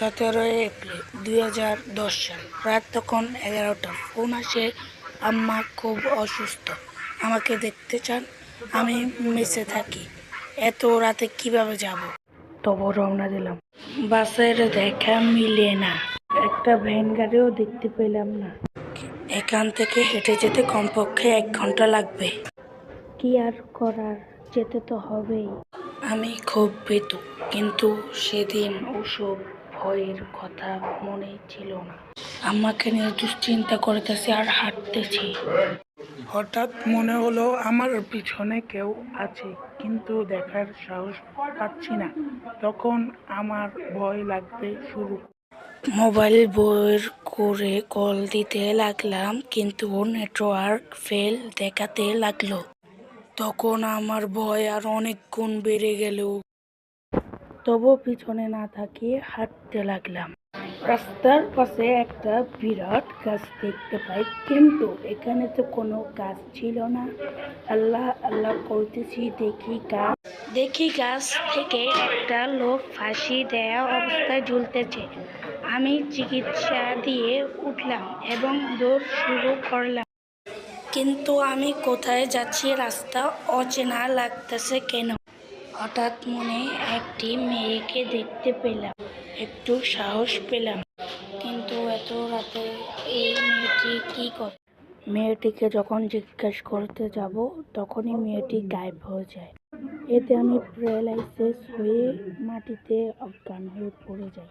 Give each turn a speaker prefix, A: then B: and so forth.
A: 17 April 2010 সাল। রাত তখন 11টা। ফোন আসে, আম্মা খুব অসুস্থ, আমাকে দেখতে চান। আমি মেসে থাকি, এত রাতে কিভাবে যাব? তবু রওনা দিলাম। বাসের দেখা মিলে না, একটা ভ্যান গাড়িও দেখতে পেলাম না। এখান থেকে হেঁটে যেতে কমপক্ষে 1 ঘন্টা লাগবে। কি আর করার, যেতে তো হবেই। আমি খুব ভীতু, কিন্তু সেদিন ওসব ভয়ের কথা মনে ছিল না। আমাকে নিয়ে দুশ্চিন্তা করতেছি আর হাঁটতেছি। হঠাৎ মনে হলো আমার পিছনে কেউ আছে, কিন্তু দেখার সাহস পাচ্ছি না। তখন আমার ভয় লাগতে শুরু। মোবাইল বের করে কল দিতে লাগলাম, কিন্তু নেটওয়ার্ক ফেল দেখাতে লাগলো। তখন আমার ভয় আর অনেক গুণ বেড়ে গেল। তবু পিছনে না তাকিয়ে হাঁটতে লাগলাম। রাস্তার পাশে একটা বিরাট গাছ দেখতে পাই, কিন্তু এখানে তো কোনো গাছ ছিল না। আল্লাহ আল্লাহ করতেছি, দেখি গাছ থেকে একটা লোক ফাঁসি দেয়া অবস্থায় ঝুলতেছে। আমি চিকিৎসা দিয়ে উঠলাম এবং দৌড় শুরু করলাম। কিন্তু আমি কোথায় যাচ্ছি, রাস্তা অচেনা লাগতেছে কেন? হঠাৎ মনে একটি মেয়েকে দেখতে পেলাম, একটু সাহস পেলাম। কিন্তু এত রাতে এই মেয়েটি কি করে? মেয়েটিকে যখন জিজ্ঞেস করতে যাব, তখনই মেয়েটি গায়েব হয়ে যায়। এতে আমি প্যারালাইসিস হয়ে মাটিতে অজ্ঞান হয়ে পড়ে যাই।